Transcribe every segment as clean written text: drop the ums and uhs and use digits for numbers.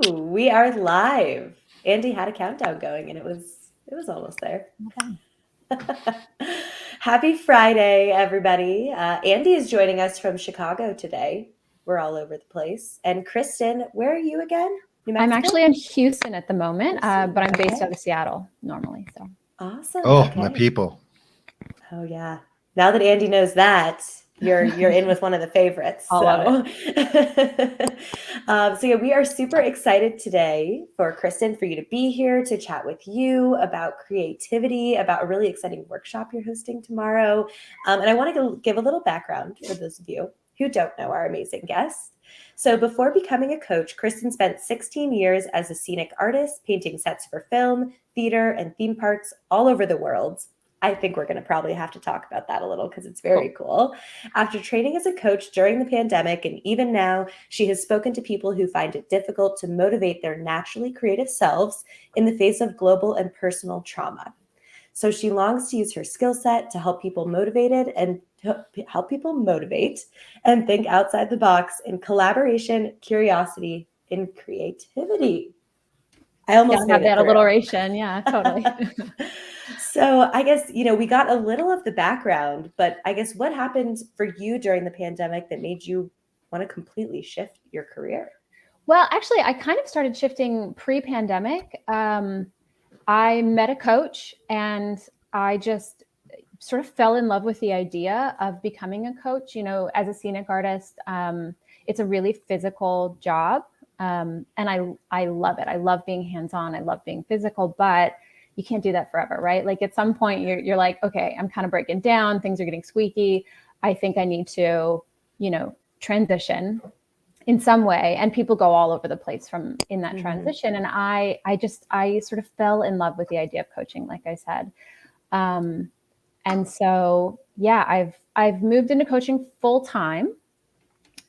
Ooh, we are live. Andy had a countdown going and it was almost there. Okay. Happy Friday, everybody. Andy is joining us from Chicago today. We're all over the place. And Kristin, where are you again? New Mexico? I'm actually in Houston at the moment, Houston, but I'm based okay. out of Seattle normally. So Awesome. Oh, my Okay. people. Oh yeah. Now that Andy knows that, you're in with one of the favorites. All of it. So yeah, we are super excited today for Kristin, for you to be here to chat with you about creativity, about a really exciting workshop you're hosting tomorrow. And I want to give a little background for those of you who don't know our amazing guest. So before becoming a coach, Kristin spent 16 years as a scenic artist, painting sets for film, theater, and theme parks all over the world. I think we're going to probably have to talk about that a little because it's very cool. After training as a coach during the pandemic and even now, she has spoken to people who find it difficult to motivate their naturally creative selves in the face of global and personal trauma. So she longs to use her skill set to help people motivate and think outside the box in collaboration, curiosity, and creativity. I almost have made it that through. alliteration. Yeah, totally. So I guess, we got a little of the background, but I guess what happened for you during the pandemic that made you want to completely shift your career? Well, actually, I kind of started shifting pre-pandemic. I met a coach and I just sort of fell in love with the idea of becoming a coach. As a scenic artist, it's a really physical job. And I love it. I love being hands-on. I love being physical, but you can't do that forever, right? Like at some point you're like, okay, I'm kind of breaking down. Things are getting squeaky. I think I need to, transition in some way. And people go all over the place in that transition. And I sort of fell in love with the idea of coaching, like I said. And so, yeah, I've moved into coaching full time.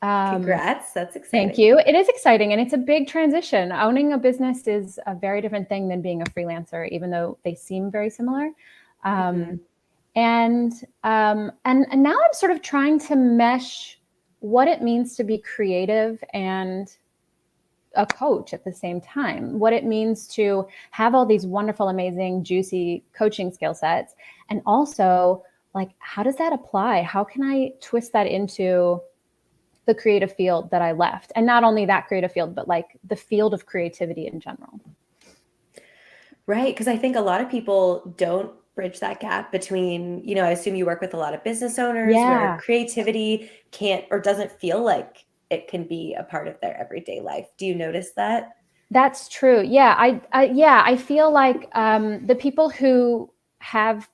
Congrats. That's exciting. Thank you. It is exciting. And it's a big transition. Owning a business is a very different thing than being a freelancer, even though they seem very similar. And now I'm sort of trying to mesh what it means to be creative and a coach at the same time, what it means to have all these wonderful, amazing, juicy coaching skill sets. And also, like, how does that apply? How can I twist that into the creative field that I left? And not only that creative field, but like the field of creativity in general. Right. Because I think a lot of people don't bridge that gap between, I assume you work with a lot of business owners where creativity can't or doesn't feel like it can be a part of their everyday life. Do you notice that? That's true. Yeah. I feel like the people who have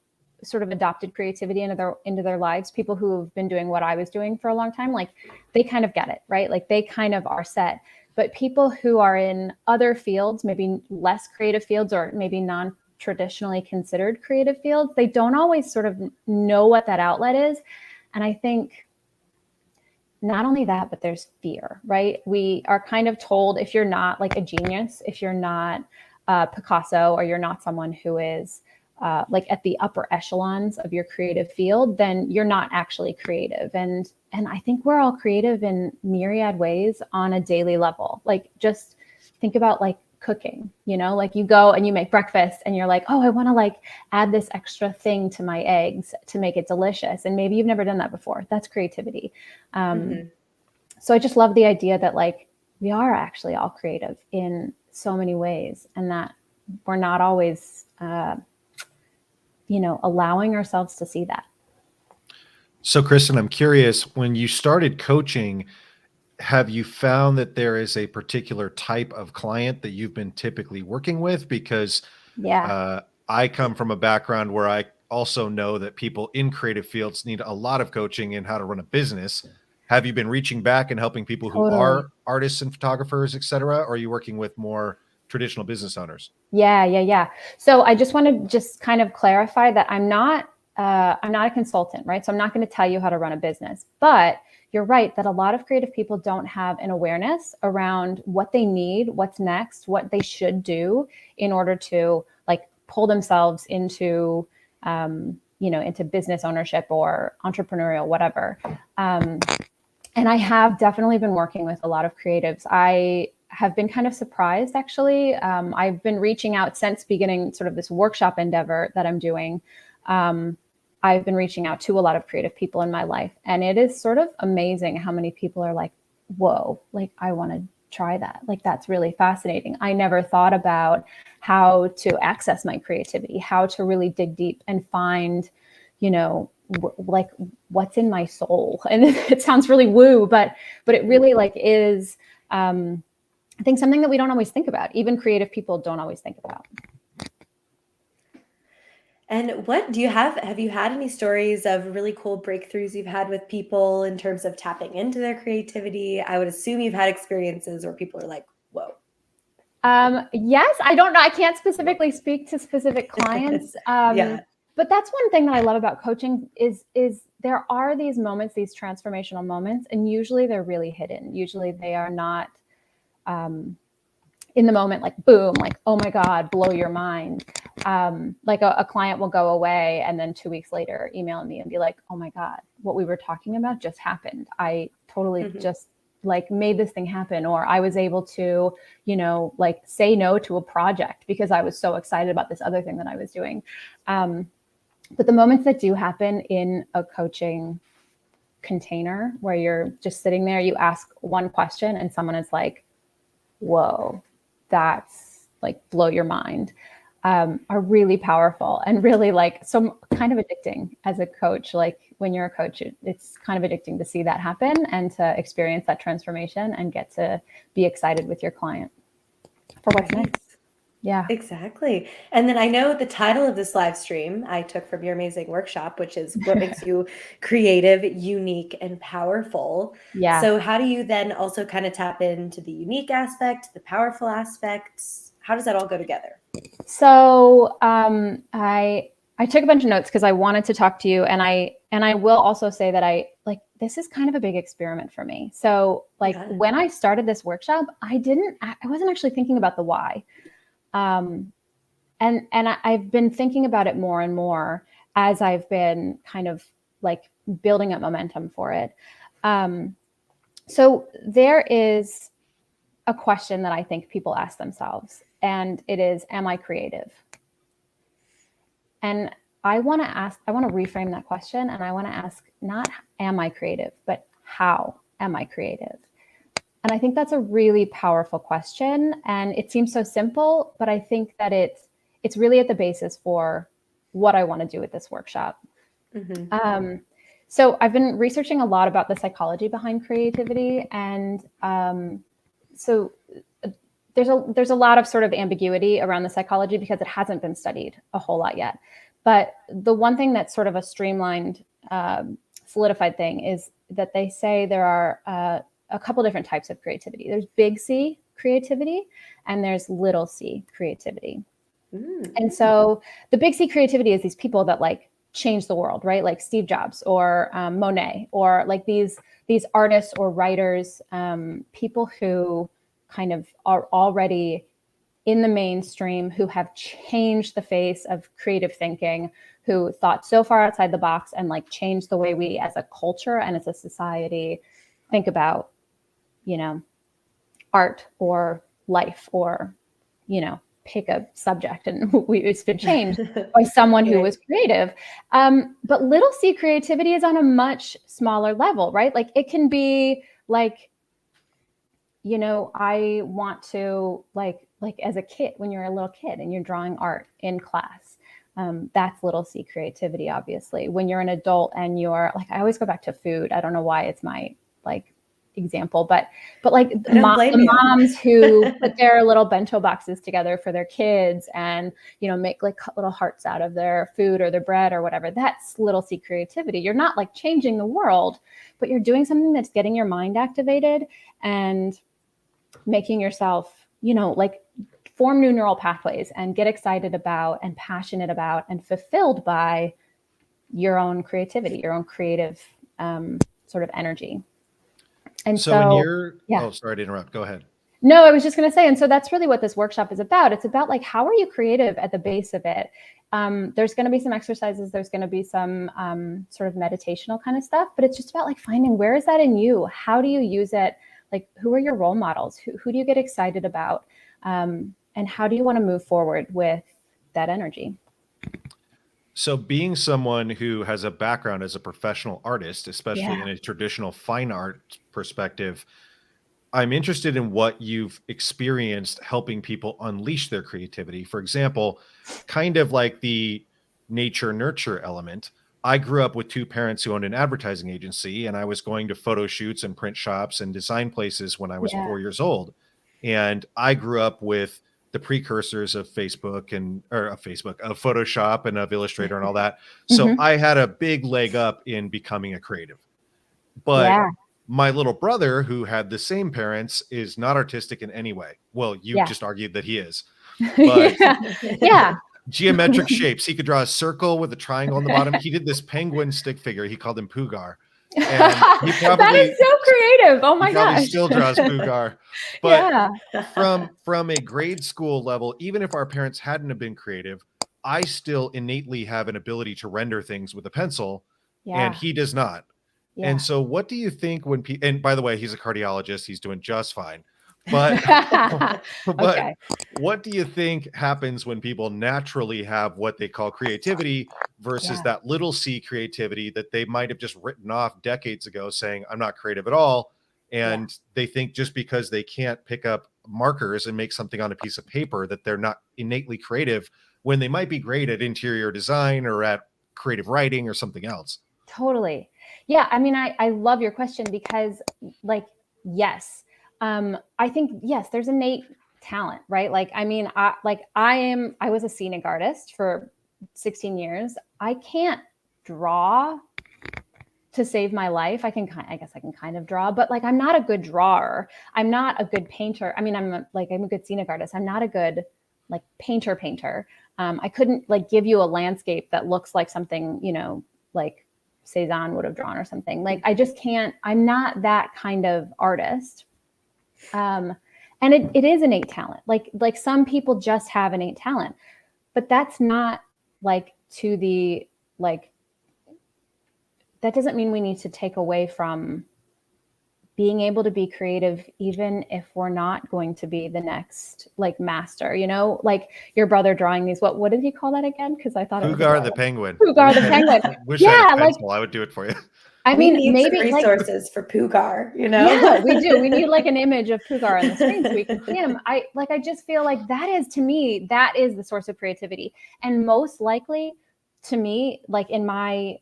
sort of adopted creativity into their lives, people who have been doing what I was doing for a long time, like they kind of get it, right? Like they kind of are set. But people who are in other fields, maybe less creative fields or maybe non-traditionally considered creative fields, they don't always sort of know what that outlet is. And I think not only that, but there's fear, right? We are kind of told if you're not like a genius, if you're not Picasso, or you're not someone who is like at the upper echelons of your creative field, then you're not actually creative. And I think we're all creative in myriad ways on a daily level. Like just think about like cooking, like you go and you make breakfast and you're like, oh, I want to like add this extra thing to my eggs to make it delicious. And maybe you've never done that before. That's creativity. So I just love the idea that like we are actually all creative in so many ways, and that we're not always allowing ourselves to see that. So, Kristin, I'm curious, when you started coaching, have you found that there is a particular type of client that you've been typically working with? Because I come from a background where I also know that people in creative fields need a lot of coaching in how to run a business. Have you been reaching back and helping people who are artists and photographers, et cetera? Or are you working with more traditional business owners? Yeah. So I just want to kind of clarify that I'm not a consultant, right? So I'm not going to tell you how to run a business, but you're right that a lot of creative people don't have an awareness around what they need, what's next, what they should do in order to like pull themselves into, into business ownership or entrepreneurial, whatever. And I have definitely been working with a lot of creatives. I have been kind of surprised, actually. I've been reaching out since beginning sort of this workshop endeavor that I'm doing. I've been reaching out to a lot of creative people in my life, and it is sort of amazing how many people are like, whoa, like I want to try that. Like, that's really fascinating. I never thought about how to access my creativity, how to really dig deep and find, you know, like what's in my soul. And it sounds really woo, but it really like is, I think something that we don't always think about. Even creative people don't always think about. And what do you have you had any stories of really cool breakthroughs you've had with people in terms of tapping into their creativity? I would assume you've had experiences where people are like, whoa. Yes, I don't know. I can't specifically speak to specific clients. Yeah. But that's one thing that I love about coaching is there are these moments, these transformational moments, and usually they're really hidden. Usually they are not in the moment, like boom, like, oh my God, blow your mind. Like a client will go away and then 2 weeks later email me and be like, oh my God, what we were talking about just happened. I totally just like made this thing happen. Or I was able to, you know, like say no to a project because I was so excited about this other thing that I was doing. But the moments that do happen in a coaching container where you're just sitting there, you ask one question and someone is like, whoa, that's like blow your mind, are really powerful and really like, so kind of addicting as a coach. Like when you're a coach, it's kind of addicting to see that happen and to experience that transformation and get to be excited with your client for what's next. Yeah, Exactly. And then I know the title of this live stream I took from your amazing workshop, which is what makes you creative, unique, and powerful. yeah. So how do you then also kind of tap into the unique aspect, the powerful aspects? How does that all go together? So I took a bunch of notes because I wanted to talk to you, and I will also say that I like this is kind of a big experiment for me. So like when I started this workshop, I wasn't actually thinking about the why. And I've been thinking about it more and more as I've been kind of like building up momentum for it. So there is a question that I think people ask themselves, and it is, am I creative? And I want to reframe that question, and I want to ask not am I creative, but how am I creative? And I think that's a really powerful question. And it seems so simple, but I think that it's really at the basis for what I want to do with this workshop. So I've been researching a lot about the psychology behind creativity. And so there's a lot of sort of ambiguity around the psychology because it hasn't been studied a whole lot yet. But the one thing that's sort of a streamlined, solidified thing is that they say there are a couple different types of creativity. There's big C creativity and there's little c creativity. And so the big C creativity is these people that like change the world, right? Like Steve Jobs or Monet, or like these artists or writers, people who kind of are already in the mainstream, who have changed the face of creative thinking, who thought so far outside the box and like changed the way we as a culture and as a society think about, you know, art or life, or, you know, pick a subject, and it's been changed by someone who was creative. But little c creativity is on a much smaller level, right? Like it can be like, you know, I want to like as a kid, when you're a little kid and you're drawing art in class, that's little c creativity, obviously. When you're an adult and you're like, I always go back to food. I don't know why it's my like example, but like the moms who put their little bento boxes together for their kids and, you know, make like little hearts out of their food or their bread or whatever. That's little c creativity. You're not like changing the world, but you're doing something that's getting your mind activated and making yourself, you know, like form new neural pathways and get excited about and passionate about and fulfilled by your own creativity, your own creative sort of energy. And so when you're, yeah. Oh, sorry to interrupt. Go ahead. No, I was just going to say, and so that's really what this workshop is about. It's about like, how are you creative at the base of it? There's going to be some exercises. There's going to be some sort of meditational kind of stuff, but it's just about like finding, where is that in you? How do you use it? Like, who are your role models? Who do you get excited about? And how do you want to move forward with that energy? So being someone who has a background as a professional artist, especially in a traditional fine art perspective, I'm interested in what you've experienced helping people unleash their creativity. For example, kind of like the nature nurture element. I grew up with two parents who owned an advertising agency, and I was going to photo shoots and print shops and design places when I was Yeah. 4 years old. And I grew up with the precursors of Facebook of Photoshop and of Illustrator and all that. So Mhm. I had a big leg up in becoming a creative. But Yeah. my little brother, who had the same parents, is not artistic in any way. Well, you Yeah. just argued that he is, but Yeah. Yeah. geometric shapes. He could draw a circle with a triangle on the bottom. He did this penguin stick figure. He called him Poogar. And he That is so creative. Oh my probably gosh. still draws Poogar. But Yeah. from a grade school level, even if our parents hadn't have been creative, I still innately have an ability to render things with a pencil, and Yeah. he does not. Yeah. And so what do you think when people, and by the way, he's a cardiologist, he's doing just fine. But but Okay. what do you think happens when people naturally have what they call creativity versus Yeah. that little c creativity that they might have just written off decades ago saying, I'm not creative at all. And they think just because they can't pick up markers and make something on a piece of paper that they're not innately creative, when they might be great at interior design or at creative writing or something else. Totally. Yeah. I mean, I love your question because, like, yes. I think, yes, there's innate talent, right? Like, I mean, I was a scenic artist for 16 years. I can't draw to save my life. I guess I can kind of draw, but like, I'm not a good drawer. I'm not a good painter. I mean, I'm a good scenic artist. I'm not a good like painter. I couldn't like give you a landscape that looks like something, like Cezanne would have drawn or something. Like, I just can't, I'm not that kind of artist. And it is innate talent. Like some people just have innate talent, but that's not like that doesn't mean we need to take away from being able to be creative, even if we're not going to be the next like master, like your brother drawing these, what did he call that again? Because I thought Poogar the penguin. Poogar the penguin. Wish I had a like pencil, I would do it for you. I we mean, need maybe some resources for Poogar, Yeah, we do. We need like an image of Poogar on the screen so we can see him. I just feel like that is, to me, that is the source of creativity. And most likely to me, like in my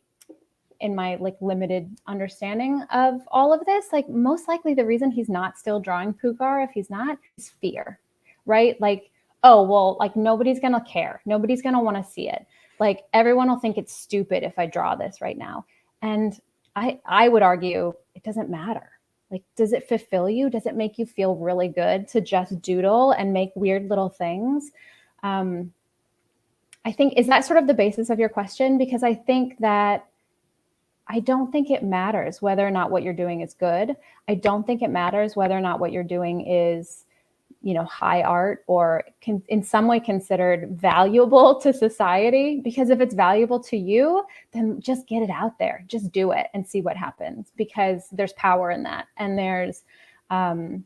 like limited understanding of all of this, like most likely the reason he's not still drawing Poogar, if he's not, is fear, right? Like, oh, well, like nobody's going to care. Nobody's going to want to see it. Like everyone will think it's stupid if I draw this right now. And I would argue it doesn't matter. Like, does it fulfill you? Does it make you feel really good to just doodle and make weird little things? I think, is that sort of the basis of your question? Because I think that I don't think it matters whether or not what you're doing is good. I don't think it matters whether or not what you're doing is, high art or in some way considered valuable to society. Because if it's valuable to you, then just get it out there, just do it and see what happens, because there's power in that. And there's going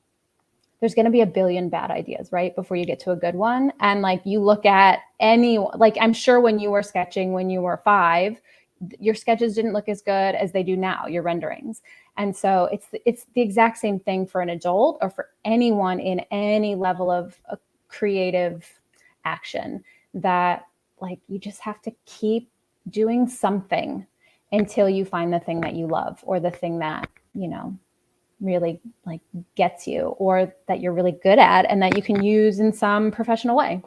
to be a billion bad ideas, right, before you get to a good one. And like, you look at like, I'm sure when you were sketching when you were 5, your sketches didn't look as good as they do now, your renderings. And so it's the exact same thing for an adult or for anyone in any level of a creative action, that like, you just have to keep doing something until you find the thing that you love, or the thing that, really like gets you, or that you're really good at and that you can use in some professional way.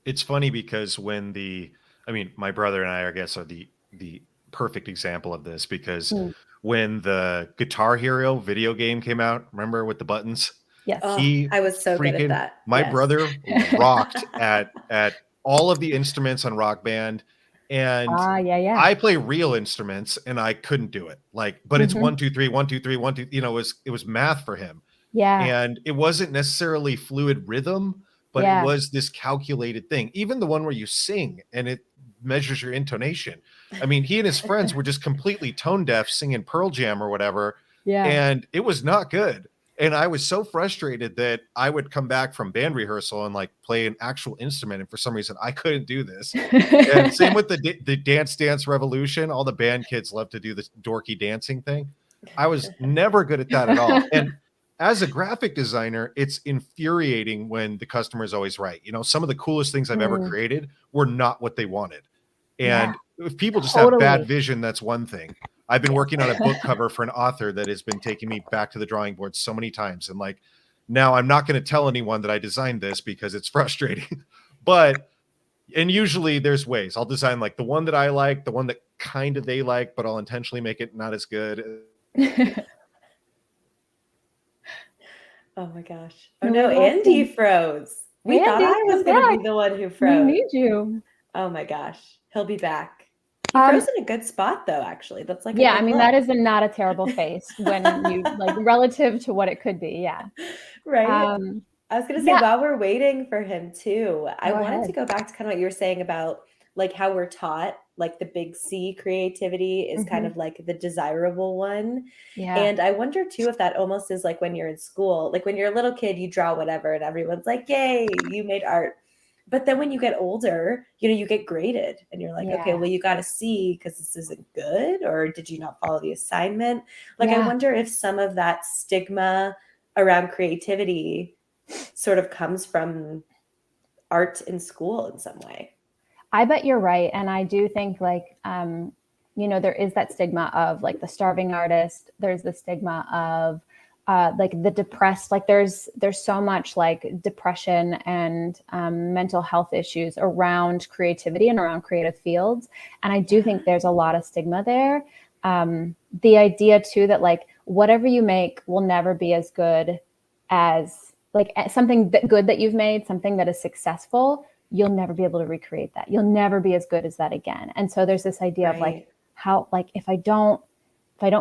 It's funny because my brother and I guess, are the perfect example of this, because when the Guitar Hero video game came out, remember, with the buttons? Yes. I was so good at that. My brother rocked at all of the instruments on Rock Band. And I play real instruments and I couldn't do it. Like, but it's 1, 2, 3, 1, 2, 3, 1, 2, it was math for him. Yeah. And it wasn't necessarily fluid rhythm, but it was this calculated thing. Even the one where you sing and it measures your intonation. I mean, he and his friends were just completely tone deaf singing Pearl Jam or whatever. Yeah. And it was not good. And I was so frustrated that I would come back from band rehearsal and like play an actual instrument. And for some reason, I couldn't do this. And same with the Dance Revolution. All the band kids love to do this dorky dancing thing. I was never good at that at all. And as a graphic designer, it's infuriating when the customer is always right. You know, some of the coolest things I've ever created were not what they wanted. And if people just have bad vision, that's one thing. I've been working on a book cover for an author that has been taking me back to the drawing board so many times. And like, now I'm not going to tell anyone that I designed this because it's frustrating. And usually there's ways. I'll design like the one that I like, the one that kind of they like, but I'll intentionally make it not as good. Oh my gosh. Oh no, Andy froze. We thought I was going to be the one who froze. We need you. Oh my gosh. He'll be back. He froze in a good spot though, actually. That's like I mean, that is not a terrible face when you like relative to what it could be. Yeah. Right. I was going to say, while we're waiting for him too, I wanted to go back to kind of what you were saying about like how we're taught like the big C creativity is kind of like the desirable one. Yeah. And I wonder too, if that almost is like when you're in school, like when you're a little kid, you draw whatever and everyone's like, yay, you made art. But then when you get older, you know, you get graded and you're like, okay, well, you got to see because this isn't good. Or did you not follow the assignment? Like, I wonder if some of that stigma around creativity sort of comes from art in school in some way. I bet you're right. And I do think like, you know, there is that stigma of like the starving artist. There's the stigma of like the depressed, like there's so much like depression and mental health issues around creativity and around creative fields. And I do think there's a lot of stigma there. The idea too, that like whatever you make will never be as good as like something good that you've made, something that is successful, you'll never be able to recreate that. You'll never be as good as that again. And so there's this idea of like how, like, if I don't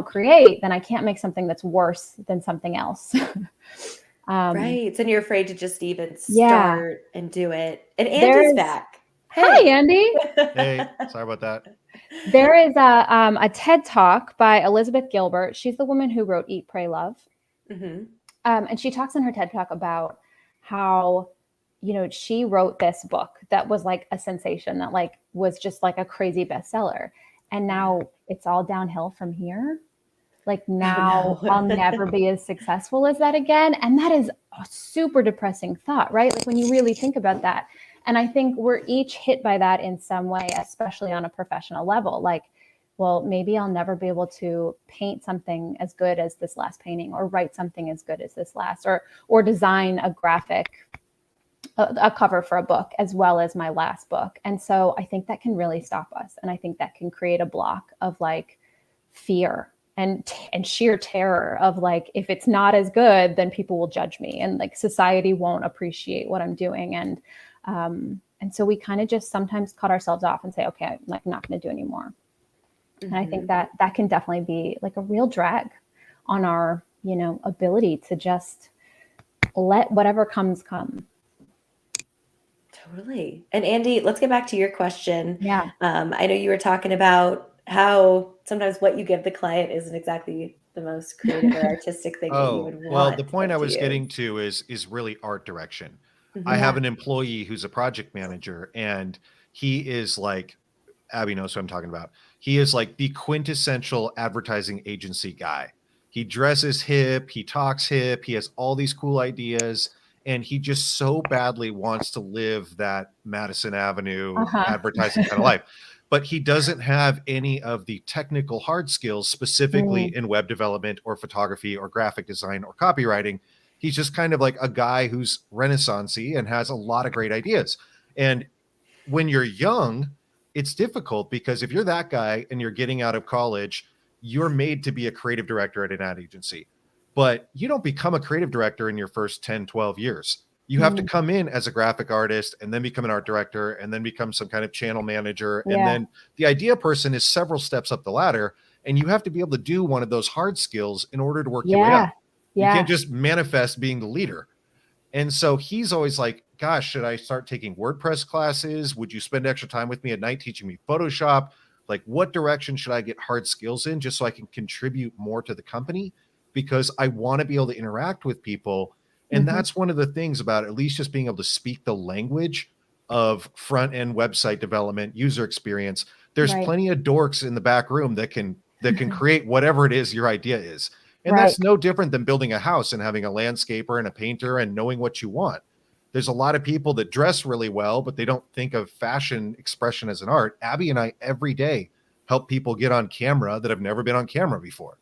create, then I can't make something that's worse than something else. Right. And you're afraid to just even start and do it. And Andy's back. Hey. Hi, Andy. Hey, sorry about that. There is a TED Talk by Elizabeth Gilbert. She's the woman who wrote Eat, Pray, Love. And she talks in her TED Talk about how, you know, she wrote this book that was like a sensation, that like was just like a crazy bestseller. And now it's all downhill from here. Like now I'll never be as successful as that again. And that is a super depressing thought, right? Like when you really think about that. And I think we're each hit by that in some way, especially on a professional level. Like, well, maybe I'll never be able to paint something as good as this last painting, or write something as good as this last, or design a cover for a book as well as my last book. And so I think that can really stop us. And I think that can create a block of like fear and sheer terror of like, if it's not as good, then people will judge me and like society won't appreciate what I'm doing. And so we kind of just sometimes cut ourselves off and say, okay, I'm like not going to do anymore. And I think that can definitely be like a real drag on our, you know, ability to just let whatever comes come. Totally. And Andy, let's get back to your question. Yeah. I know you were talking about how sometimes what you give the client isn't exactly the most creative or artistic thing that you would want. Well, the point I was getting to is really art direction. I have an employee who's a project manager, and he is like, Abby knows what I'm talking about. He is like the quintessential advertising agency guy. He dresses hip, he talks hip, he has all these cool ideas, and he just so badly wants to live that Madison Avenue advertising kind of life. But he doesn't have any of the technical hard skills, specifically in web development or photography or graphic design or copywriting. He's just kind of like a guy who's Renaissance-y and has a lot of great ideas. And when you're young, it's difficult because if you're that guy and you're getting out of college, you're made to be a creative director at an ad agency. But you don't become a creative director in your first 10, 12 years. You have to come in as a graphic artist and then become an art director and then become some kind of channel manager. And then the idea person is several steps up the ladder, and you have to be able to do one of those hard skills in order to work your way up. You can't just manifest being the leader. And so he's always like, gosh, should I start taking WordPress classes? Would you spend extra time with me at night teaching me Photoshop? Like, what direction should I get hard skills in just so I can contribute more to the company? because I want to be able to interact with people. And that's one of the things about at least just being able to speak the language of front end website development, user experience. There's Right. plenty of dorks in the back room that can create whatever it is your idea is. And Right. that's no different than building a house and having a landscaper and a painter and knowing what you want. There's a lot of people that dress really well, but they don't think of fashion expression as an art. Abby and I every day help people get on camera that have never been on camera before.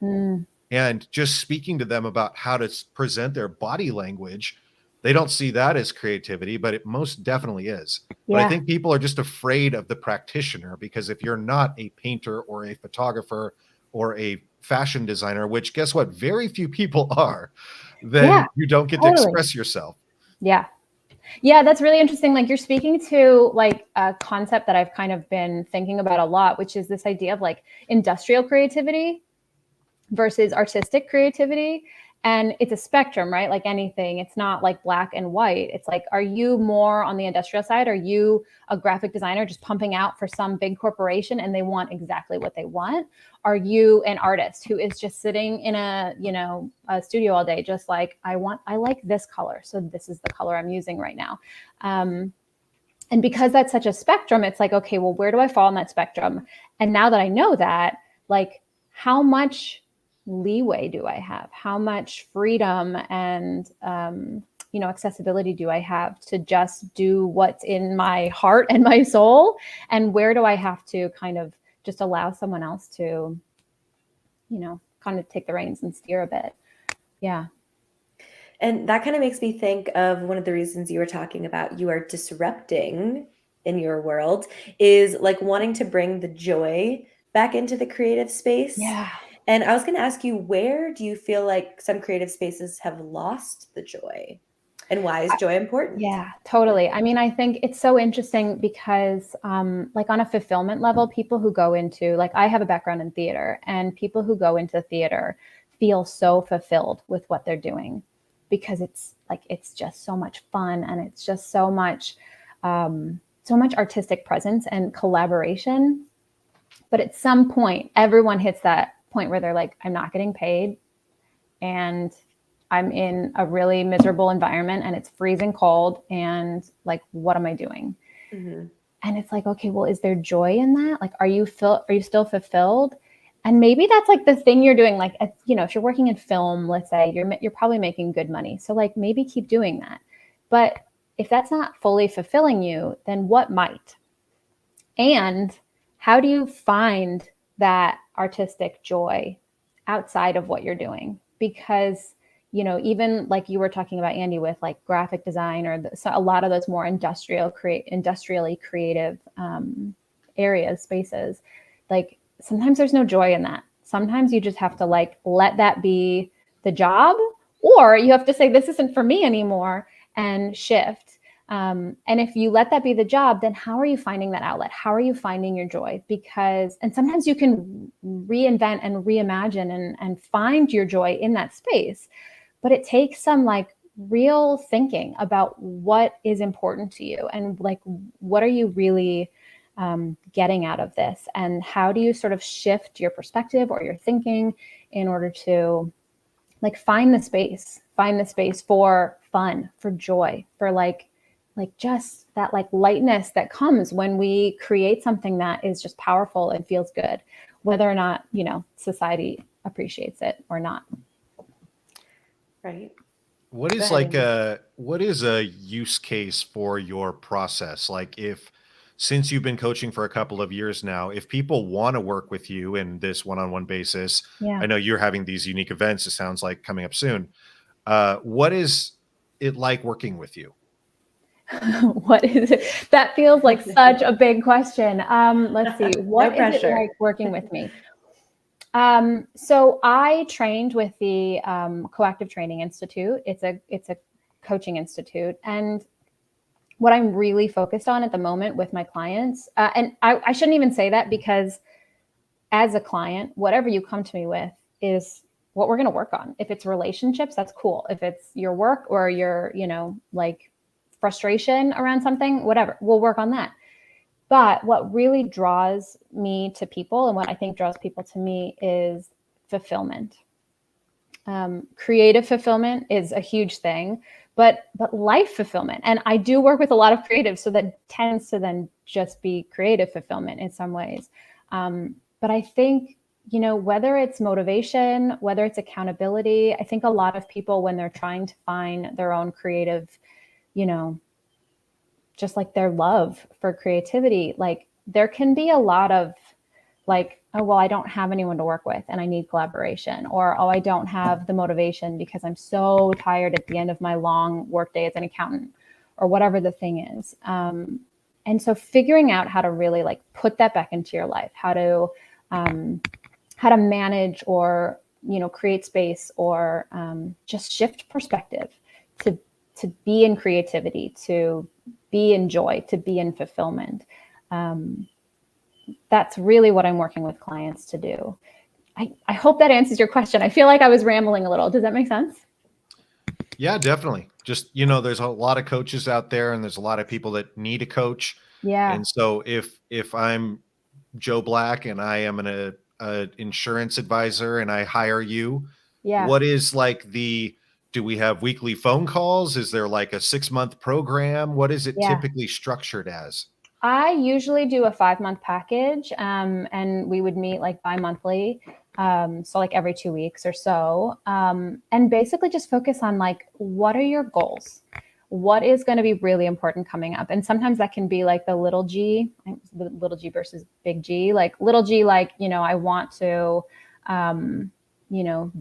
And just speaking to them about how to present their body language, they don't see that as creativity, but it most definitely is. But I think people are just afraid of the practitioner, because if you're not a painter or a photographer or a fashion designer, which guess what, very few people are, then you don't get to express yourself. Yeah. Yeah, that's really interesting. Like, you're speaking to like a concept that I've kind of been thinking about a lot, which is this idea of like industrial creativity versus artistic creativity. And it's a spectrum, right? Like anything, it's not like black and white. It's like, are you more on the industrial side? Are you a graphic designer just pumping out for some big corporation and they want exactly what they want? Are you an artist who is just sitting in a, you know, a studio all day, just like, I like this color, so this is the color I'm using right now. And because that's such a spectrum, it's like, okay, well, where do I fall on that spectrum? And now that I know that, like, how much leeway do I have? How much freedom and, you know, accessibility do I have to just do what's in my heart and my soul? And where do I have to kind of just allow someone else to, you know, kind of take the reins and steer a bit? Yeah. And that kind of makes me think of one of the reasons you were talking about you are disrupting in your world is like wanting to bring the joy back into the creative space. Yeah. And I was going to ask you, where do you feel like some creative spaces have lost the joy? And why is joy important? Yeah, totally. I mean, I think it's so interesting because like on a fulfillment level, people who go into, like, I have a background in theater, and people who go into theater feel so fulfilled with what they're doing because it's like, it's just so much fun, and it's just so much artistic presence and collaboration. But at some point, everyone hits that point where they're like, I'm not getting paid, and I'm in a really miserable environment, and it's freezing cold, and like, what am I doing? And it's like, okay, well, is there joy in that? Like, are you still fulfilled? And maybe that's like the thing you're doing. Like, you know, if you're working in film, let's say, you're probably making good money. So like, maybe keep doing that. But if that's not fully fulfilling you, then what might? And how do you find that artistic joy outside of what you're doing? Because, you know, even like you were talking about, Andy, with like graphic design or a lot of those more industrially creative areas, spaces, like sometimes there's no joy in that. Sometimes you just have to like let that be the job, or you have to say, this isn't for me anymore, and shift. And if you let that be the job, then how are you finding that outlet? How are you finding your joy? Because, and sometimes you can reinvent and reimagine and find your joy in that space, but it takes some like real thinking about what is important to you, and like, what are you really getting out of this? And how do you sort of shift your perspective or your thinking in order to like find the space for fun, for joy, for like just that like lightness that comes when we create something that is just powerful and feels good, whether or not, you know, society appreciates it or not. Right. What is like what is a use case for your process? Like, if, since you've been coaching for a couple of years now, if people want to work with you in this one-on-one basis, I know you're having these unique events, it sounds like, coming up soon. What is it like working with you? What is it? That feels like such a big question. Let's see. What is it like working with me? So I trained with the Coactive Training Institute. It's a coaching institute, and what I'm really focused on at the moment with my clients, and I shouldn't even say that, because as a client, whatever you come to me with is what we're going to work on. If it's relationships, that's cool. If it's your work or your, you know, like frustration around something, whatever, we'll work on that. But what really draws me to people, and what I think draws people to me, is fulfillment. Creative fulfillment is a huge thing, but life fulfillment. And I do work with a lot of creatives, so that tends to then just be creative fulfillment in some ways. But I think, whether it's motivation, whether it's accountability, I think a lot of people, when they're trying to find their own creative, just like their love for creativity, like there can be a lot of like, oh, well, I don't have anyone to work with and I need collaboration, or, oh, I don't have the motivation because I'm so tired at the end of my long workday as an accountant, or whatever the thing is. And so figuring out how to really like put that back into your life, how to manage, or, create space, or just shift perspective to be in creativity, to be in joy, to be in fulfillment. That's really what I'm working with clients to do. I hope that answers your question. I feel like I was rambling a little. Does that make sense? Yeah, definitely. Just, there's a lot of coaches out there, and there's a lot of people that need a coach. Yeah. And so if I'm Joe Black and I am an insurance advisor and I hire you, what is like do we have weekly phone calls? Is there like a 6-month program? What is it typically structured as? I usually do a 5-month package, and we would meet like bi-monthly. So like every 2 weeks or so, and basically just focus on like, what are your goals? What is going to be really important coming up? And sometimes that can be like the little G versus big G, like little G, like, I want to,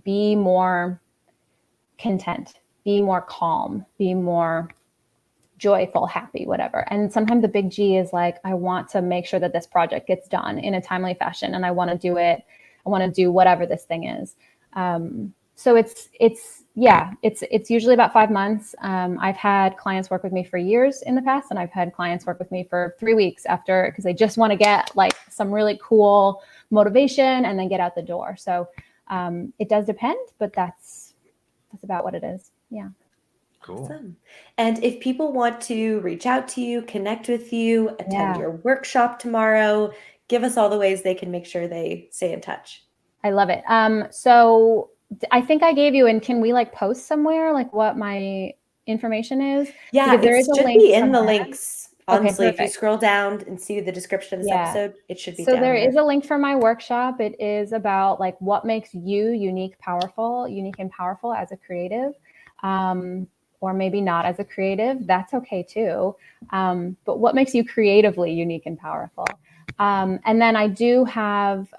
be more content, be more calm, be more joyful, happy, whatever. And sometimes the big G is like, I want to make sure that this project gets done in a timely fashion, and I want to do it. I want to do whatever this thing is. So it's usually about 5 months. I've had clients work with me for years in the past, and I've had clients work with me for 3 weeks after, because they just want to get like some really cool motivation and then get out the door. So it does depend, but that's about what it is. Yeah. Cool. Awesome. And if people want to reach out to you, connect with you, attend your workshop tomorrow, give us all the ways they can make sure they stay in touch. I love it. So I think I gave you, and can we like post somewhere like what my information is? Yeah, there it should be in the links. Honestly, if you scroll down and see the description of this episode, it should be down there. Is a link for my workshop. It is about like what makes you unique and powerful as a creative. Or maybe not as a creative, that's okay too. But what makes you creatively unique and powerful? And then I do have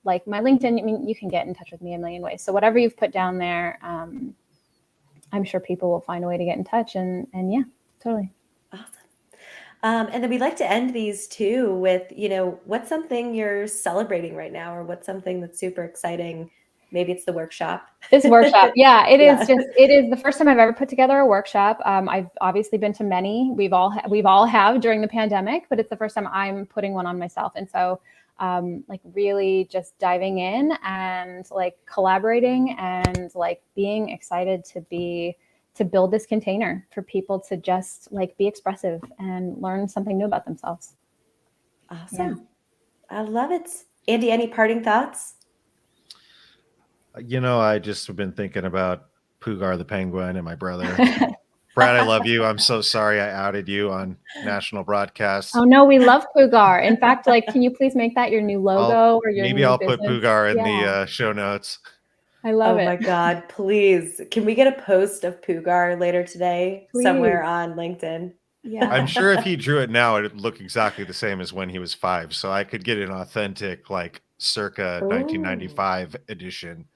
like my LinkedIn. I mean, you can get in touch with me a million ways. So whatever you've put down there, I'm sure people will find a way to get in touch. And yeah, totally. Awesome. And then we'd like to end these too with, what's something you're celebrating right now, or what's something that's super exciting? Maybe it's the workshop. This workshop. Yeah, it is the first time I've ever put together a workshop. I've obviously been to many. We've all have during the pandemic, but it's the first time I'm putting one on myself. And so like really just diving in and like collaborating and like being excited to build this container for people to just like be expressive and learn something new about themselves. Awesome. Yeah. I love it. Andy, any parting thoughts? I just have been thinking about Poogar the penguin and my brother. Brad, I love you. I'm so sorry I outed you on national broadcast. Oh no, we love Poogar. In fact, like, can you please make that your new logo or your maybe new I'll business? put Poogar in the show notes. I love it. Oh my God, please. Can we get a post of Poogar later today somewhere on LinkedIn? Yeah. I'm sure if he drew it now, it'd look exactly the same as when he was 5. So I could get an authentic, like circa 1995 edition.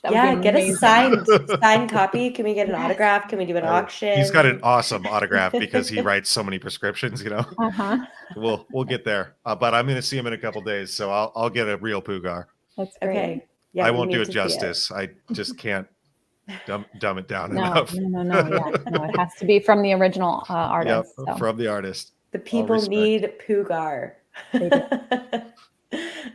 Oh, get a signed copy. Can we get an autograph? Can we do an auction? He's got an awesome autograph because he writes so many prescriptions, Uh-huh. We'll get there. But I'm going to see him in a couple days, so I'll get a real Poogar. That's great. Okay. Yeah, I won't do it justice. I just can't dumb it down enough. No. Yeah. No, it has to be from the original artist. Yep, from the artist. The people need Poogar.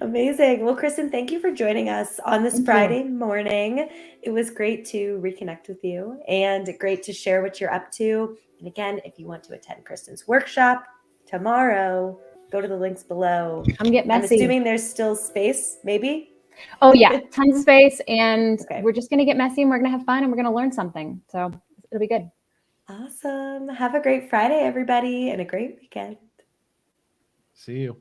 Amazing. Well, Kristin, thank you for joining us on this Friday morning. It was great to reconnect with you and great to share what you're up to. And again, if you want to attend Kristin's workshop tomorrow, go to the links below. Come get messy. I'm assuming there's still space, maybe? Oh yeah, tons of space, and Okay. we're just going to get messy, and we're going to have fun, and we're going to learn something. So it'll be good. Awesome. Have a great Friday, everybody, and a great weekend. See you.